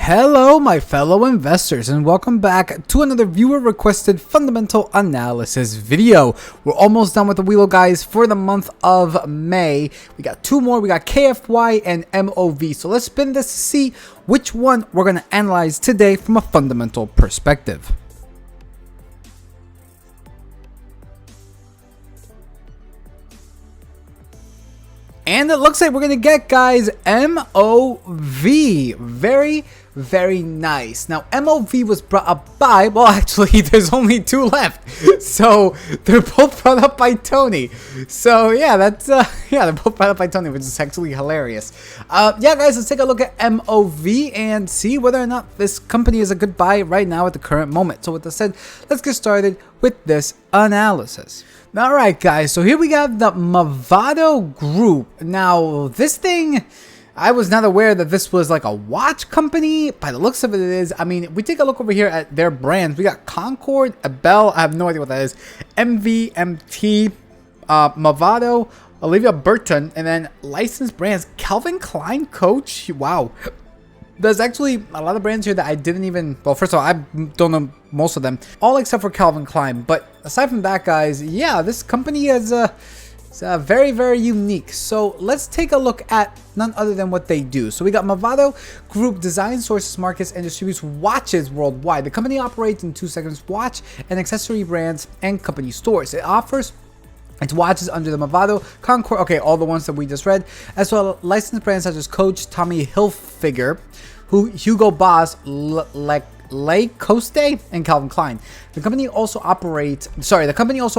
Hello my fellow investors, and welcome back to another viewer requested fundamental analysis video. We're almost done with the wheel, guys, for the month of May. We got two more. We got KFY and MOV. So let's spin this to see which one we're going to analyze today from a fundamental perspective. And it looks like we're going to get, guys, MOV. Very nice. Now, MOV was brought up by, well, actually, there's only two left. So, they're both brought up by Tony. So, yeah, that's, they're both brought up by Tony, which is actually hilarious. Yeah, guys, let's take a look at MOV and see whether or not this company is a good buy right now at the current moment. So, with that said, let's get started with this analysis. Alright, guys, so here we got the Movado group. Now, this thing, I was not aware that this was like a watch company. By the looks of it, it is. I mean, we take a look over here at their brands. We got Concord, Abel, I have no idea what that is, MV, MT, Movado, Olivia Burton, and then licensed brands, Calvin Klein, Coach. Wow. There's actually a lot of brands here that I didn't even, well, first of all, I don't know most of them, all except for Calvin Klein. But aside from that, guys, yeah, this company is very unique. So let's take a look at none other than what they do. So we got Movado Group designs, sources, markets, and distributes watches worldwide. The company operates in 2 segments: watch and accessory brands and company stores. It offers its watches under the Movado, Concord, okay, all the ones that we just read, as well as licensed brands such as Coach, Tommy Hilfiger, Hugo Boss, Le Coste, and Calvin Klein. The company also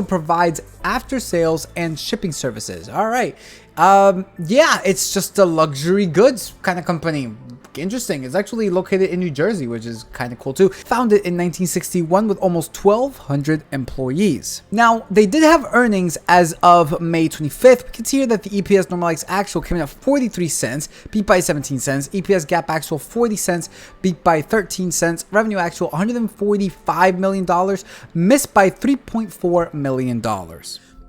provides after sales and shipping services. All right. Yeah, it's just a luxury goods kind of company. Interesting. It's actually located in New Jersey, which is kind of cool too. Founded in 1961 with almost 1,200 employees. Now, they did have earnings as of May 25th. We can see here that the EPS normalized actual came in at 43 cents, beat by 17 cents. EPS gap actual 40 cents, beat by 13 cents. Revenue actual $145 million, missed by $3.4 million.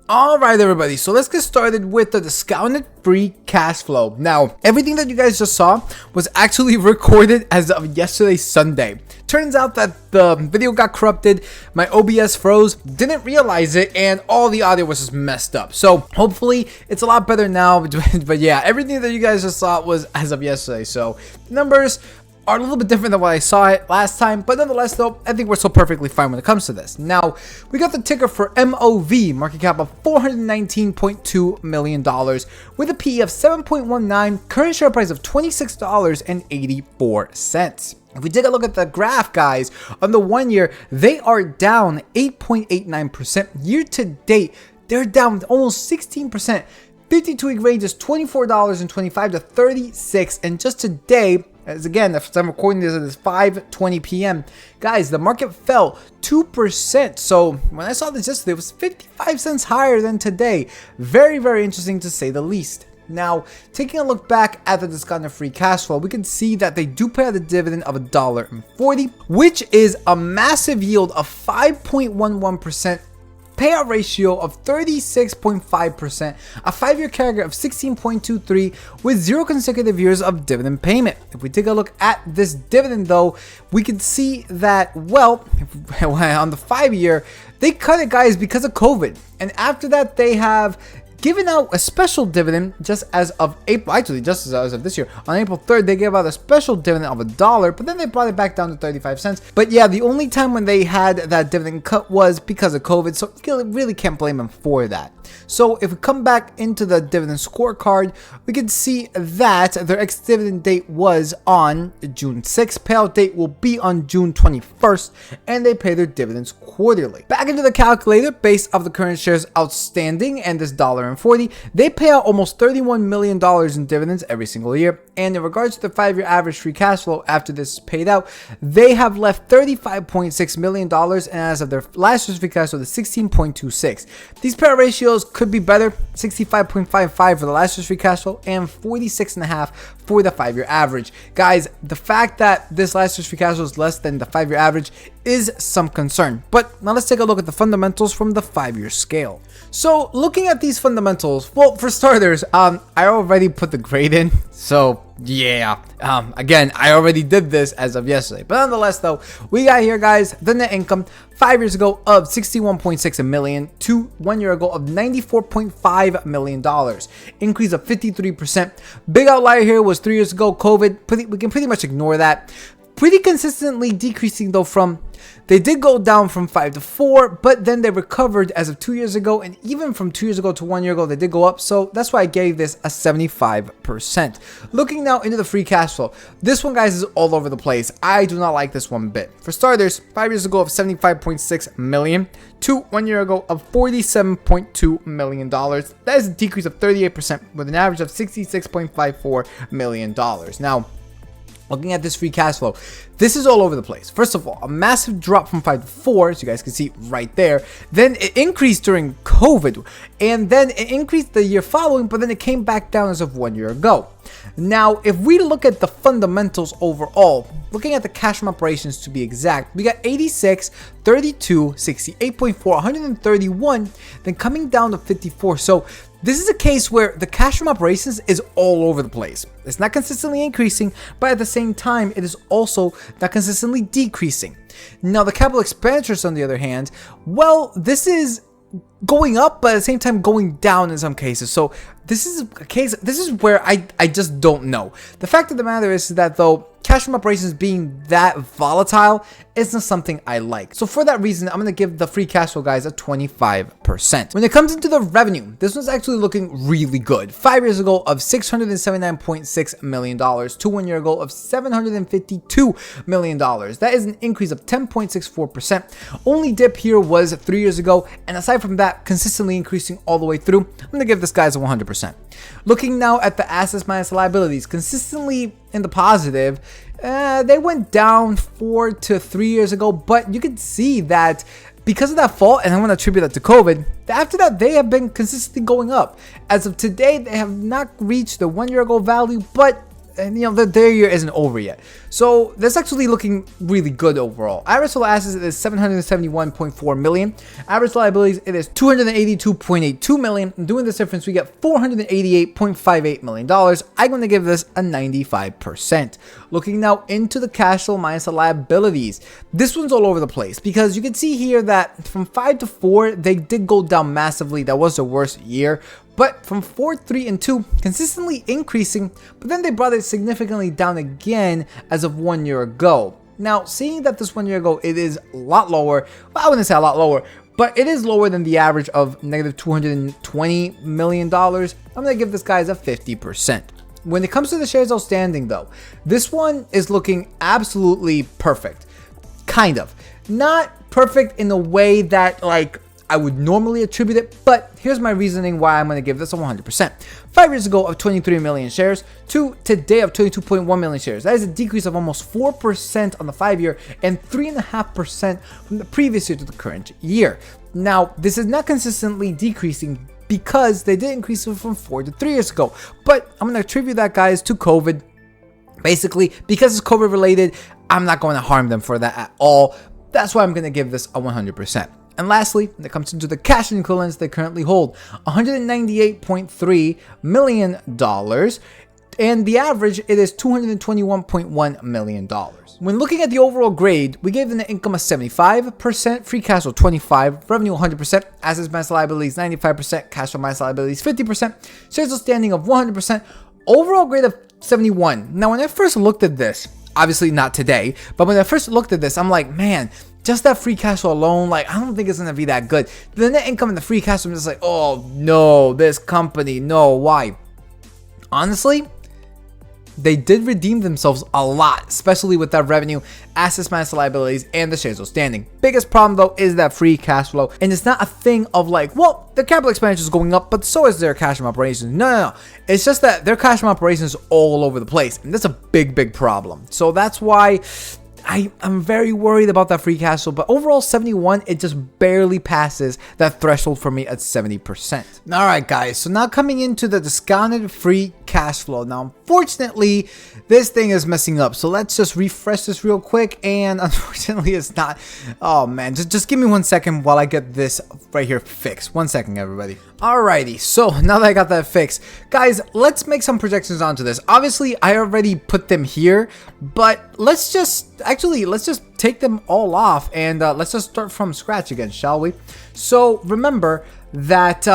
Alright, everybody, so let's get started with the discounted free cash flow. Now, everything that you guys just saw was actually recorded as of yesterday, Sunday. Turns out that the video got corrupted, my OBS froze, didn't realize it, and all the audio was just messed up. So, hopefully, it's a lot better now, but yeah, everything that you guys just saw was as of yesterday. So, numbers are a little bit different than what I saw it last time, but nonetheless though, I think we're still perfectly fine when it comes to this. Now, we got the ticker for MOV, market cap of $419.2 million, with a PE of 7.19, current share price of $26.84. If we take a look at the graph, guys, on the 1 year, they are down 8.89%. Year to date, they're down almost 16%. 52-week range is $24.25 to $36, and just today, as again, if I'm recording this at 5:20 p.m., guys, the market fell 2%. So when I saw this yesterday, it was 55 cents higher than today. Very interesting to say the least. Now, taking a look back at the discounted free cash flow, we can see that they do pay out a dividend of $1.40, which is a massive yield of 5.11%. Payout ratio of 36.5%, a 5-year CAGR of 16.23 with 0 consecutive years of dividend payment. If we take a look at this dividend though, we can see that, well, on the 5-year, they cut it, guys, because of COVID. And after that, they have given out a special dividend just as of April, actually just as of this year. On April 3rd, they gave out a special dividend of $1, but then they brought it back down to 35 cents. But yeah, the only time when they had that dividend cut was because of COVID, so you really can't blame them for that. So if we come back into the dividend scorecard, we can see that their ex-dividend date was on June 6th. Payout date will be on June 21st, and they pay their dividends quarterly. Back into the calculator, based off the current shares outstanding and this $1.40, they pay out almost $31 million in dividends every single year. And in regards to the 5-year average free cash flow after this is paid out, they have left $35.6 million, and as of their last year's free cash flow, the 16.26. These payout ratios could be better, 65.55 for the last year's free cash flow and 46.5 for the 5-year average. Guys, the fact that this last year's free cash flow is less than the 5-year average is some concern. But now let's take a look at the fundamentals from the 5-year scale. So looking at these fundamentals, well, for starters, I already put the grade in, so yeah. Again, I already did this as of yesterday, but nonetheless though, we got here, guys, the net income 5 years ago of $61.6 million to 1 year ago of $94.5 million, increase of 53%. Big outlier here was 3 years ago, COVID. We can pretty much ignore that. Pretty consistently decreasing though they did go down from 5 to 4, but then they recovered as of 2 years ago, and even from 2 years ago to 1 year ago, they did go up, so that's why I gave this a 75%. Looking now into the free cash flow, this one, guys, is all over the place. I do not like this one bit. For starters, 5 years ago of $75.6 million to 1 year ago of $47.2 million. That is a decrease of 38% with an average of $66.54 million. Now, looking at this free cash flow, this is all over the place. First of all, a massive drop from 5 to 4, as you guys can see right there. Then it increased during COVID, and then it increased the year following, but then it came back down as of 1 year ago. Now, if we look at the fundamentals overall, looking at the cash from operations to be exact, we got 86, 32, 68.4, 131, then coming down to 54. So this is a case where the cash from operations is all over the place. It's not consistently increasing, but at the same time, it is also not consistently decreasing. Now, the capital expenditures, on the other hand, well, this is going up, but at the same time going down in some cases. So this is a case, this is where I just don't know. The fact of the matter is that though, cash from operations being that volatile isn't something I like. So for that reason, I'm going to give the free cash flow, guys, a 25%. When it comes into the revenue, this one's actually looking really good. 5 years ago of $679.6 million to 1 year ago of $752 million. That is an increase of 10.64%. Only dip here was 3 years ago, and aside from that, consistently increasing all the way through. I'm going to give this guys a 100%. Looking now at the assets minus liabilities, consistently in the positive. They went down 4 to 3 years ago, but you can see that because of that fall, and I'm going to attribute that to COVID, after that they have been consistently going up. As of today, they have not reached the 1 year ago value, but their year isn't over yet. So that's actually looking really good overall. Average total assets is $771.4 million. Average liabilities, it is $282.82 million. And doing this difference, we get $488.58 million. I'm going to give this a 95%. Looking now into the cash flow minus the liabilities. This one's all over the place because you can see here that from 5 to 4, they did go down massively. That was the worst year. But from 4, 3, and 2, consistently increasing, but then they brought it significantly down again as of 1 year ago. Now, seeing that this 1 year ago, it is a lot lower, well, I wouldn't say a lot lower, but it is lower than the average of negative $220 million. I'm going to give this guys a 50%. When it comes to the shares outstanding, though, this one is looking absolutely perfect. Kind of. Not perfect in the way that, I would normally attribute it, but here's my reasoning why I'm going to give this a 100%. 5 years ago of 23 million shares to today of 22.1 million shares. That is a decrease of almost 4% on the 5 year and 3.5% from the previous year to the current year. Now, this is not consistently decreasing because they did increase it from 4 to 3 years ago, but I'm going to attribute that, guys, to COVID. Basically, because it's COVID related, I'm not going to harm them for that at all. That's why I'm going to give this a 100%. And lastly, when it comes into the cash equivalents they currently hold, $198.3 million, and the average, it is $221.1 million. When looking at the overall grade, we gave the net income a 75%, free cash flow 25%, revenue 100%, assets minus liabilities 95%, cash flow minus liabilities 50%, shares outstanding of 100%, overall grade of 71. Now, when I first looked at this, obviously not today, but when I first looked at this, I'm like, man, just that free cash flow alone, I don't think it's going to be that good. The net income and the free cash flow, I'm just like, oh, no, this company, no, why? Honestly, they did redeem themselves a lot, especially with that revenue, assets minus liabilities, and the shares outstanding. Biggest problem, though, is that free cash flow. And it's not a thing of well, their capital expenditure is going up, but so is their cash from operations. No. It's just that their cash from operations is all over the place. And that's a big, big problem. So that's why I'm very worried about that free cash flow, but overall 71, it just barely passes that threshold for me at 70%. All right, guys, so now coming into the discounted free cash flow. Now, unfortunately, this thing is messing up, so let's just refresh this real quick, and unfortunately, it's not. Oh, man, just give me 1 second while I get this right here fixed. 1 second, everybody. Alrighty, so now that I got that fixed, guys, let's make some projections onto this. Obviously, I already put them here, but let's just take them all off, and let's just start from scratch again, shall we? So remember that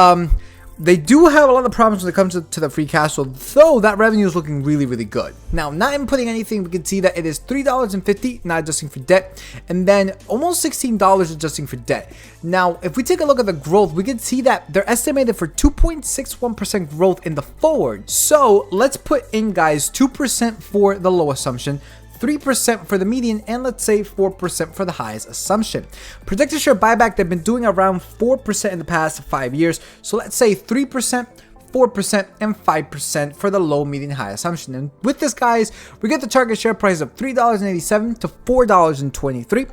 they do have a lot of problems when it comes to the free cash flow, though that revenue is looking really, really good. Now, not inputting anything, we can see that it is $3.50, not adjusting for debt, and then almost $16 adjusting for debt. Now, if we take a look at the growth, we can see that they're estimated for 2.61% growth in the forward. So let's put in, guys, 2% for the low assumption, 3% for the median, and let's say 4% for the highest assumption. Predicted share buyback, they've been doing around 4% in the past 5 years. So let's say 3%, 4%, and 5% for the low, median, high assumption. And with this, guys, we get the target share price of $3.87 to $4.23.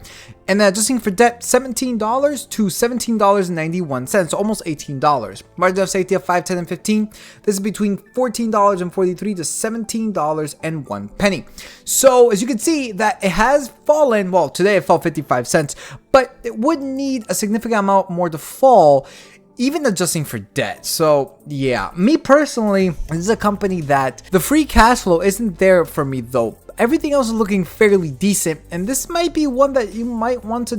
And then adjusting for debt, $17 to $17.91, so almost $18. Margin of safety of 5, 10, and 15. This is between $14.43 to $17.01. So as you can see that it has fallen, well, today it fell 55 cents, but it would need a significant amount more to fall, even adjusting for debt. So yeah, me personally, this is a company that the free cash flow isn't there for me though. Everything else is looking fairly decent, and this might be one that you might want to,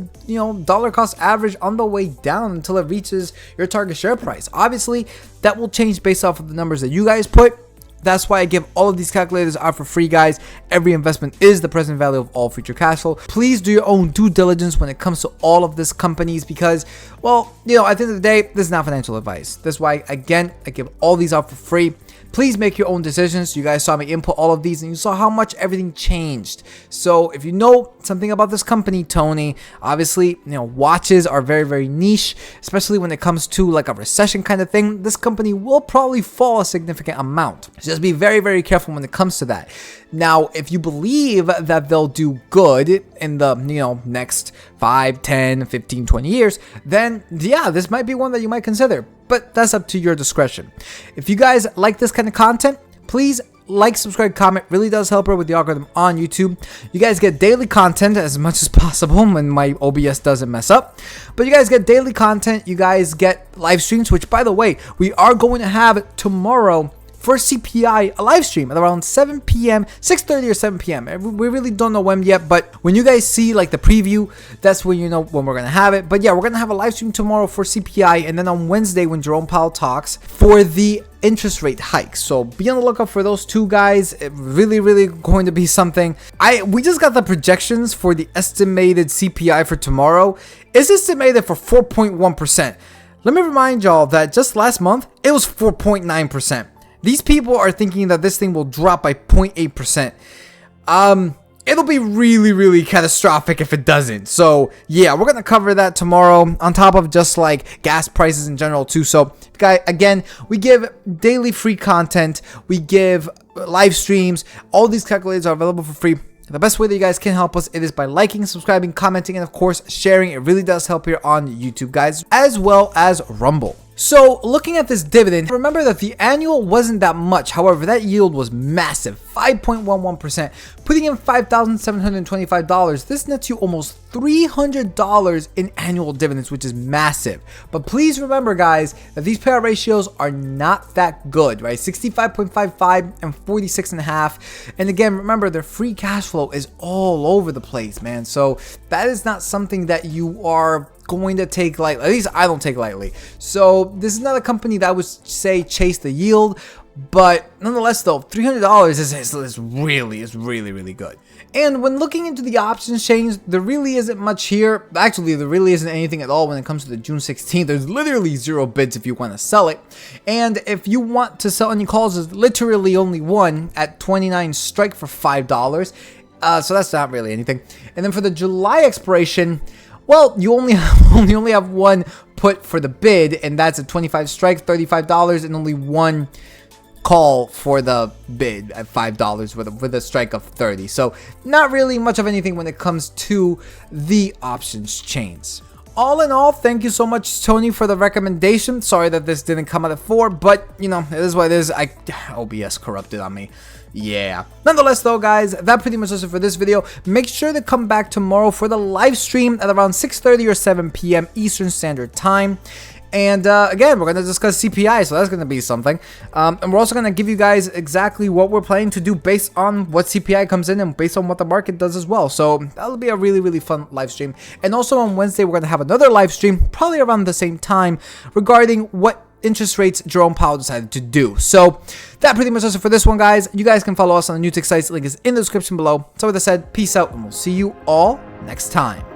dollar cost average on the way down until it reaches your target share price. Obviously, that will change based off of the numbers that you guys put. That's why I give all of these calculators out for free, guys. Every investment is the present value of all future cash flow. Please do your own due diligence when it comes to all of these companies because, well, at the end of the day, this is not financial advice. That's why, again, I give all these out for free. Please make your own decisions. You guys saw me input all of these and you saw how much everything changed. So if you know something about this company, Tony, obviously, watches are very, very niche, especially when it comes to like a recession kind of thing. This company will probably fall a significant amount. So just be very, very careful when it comes to that. Now, if you believe that they'll do good in the, next 5, 10, 15, 20 years, then yeah, this might be one that you might consider. But that's up to your discretion. If you guys like this kind of content, please like, subscribe, comment. Really does help her with the algorithm on YouTube. You guys get daily content as much as possible when my OBS doesn't mess up. But you guys get daily content. You guys get live streams, which, by the way, we are going to have tomorrow for CPI, a live stream at around 7 p.m., 6:30 or 7 p.m. We really don't know when yet, but when you guys see like the preview, that's when you know when we're going to have it. But yeah, we're going to have a live stream tomorrow for CPI, and then on Wednesday when Jerome Powell talks for the interest rate hike. So be on the lookout for those two, guys. It really going to be something. We just got the projections for the estimated CPI for tomorrow. It's estimated for 4.1%. Let me remind y'all that just last month it was 4.9%. These people are thinking that this thing will drop by 0.8%. It'll be really catastrophic if it doesn't. So yeah, we're gonna cover that tomorrow on top of just like gas prices in general too. So guys, again, we give daily free content, we give live streams. All these calculators are available for free. The best way that you guys can help us, it is by liking, subscribing, commenting, and of course sharing. It really does help here on YouTube, guys, as well as Rumble. So looking at this dividend, remember that the annual wasn't that much. However, that yield was massive, 5.11%, putting in $5,725. This nets you almost $300 in annual dividends, which is massive. But please remember, guys, that these payout ratios are not that good, right? 65.55 and 46.5. And again, remember, their free cash flow is all over the place, man. So that is not something that you are going to take lightly. At least I don't take lightly. So this is not a company that I would say chase the yield, but nonetheless though, $300 is really good. And when looking into the options chains, there really isn't much here. Actually, there really isn't anything at all when it comes to the June 16th. There's literally 0 bids if you want to sell it. And if you want to sell any calls, there's literally only one at 29 strike for $5. So that's not really anything. And then for the July expiration, well, you only have one put for the bid, and that's a 25 strike, $35, and only one call for the bid at $5 with a strike of 30. So not really much of anything when it comes to the options chains. All in all, thank you so much, Tony, for the recommendation. Sorry that this didn't come out at 4, but you know, it is what it is. OBS corrupted on me. Yeah. Nonetheless, though, guys, that pretty much does it for this video. Make sure to come back tomorrow for the live stream at around 6:30 or 7 p.m. Eastern Standard Time. And again, we're going to discuss CPI, so that's going to be something. And we're also going to give you guys exactly what we're planning to do based on what CPI comes in and based on what the market does as well. So that'll be a really, really fun live stream. And also on Wednesday, we're going to have another live stream, probably around the same time, regarding what interest rates Jerome Powell decided to do. So that pretty much does it for this one, guys. You guys can follow us on the New Tech Sites. Link is in the description below. So with that said, peace out, and we'll see you all next time.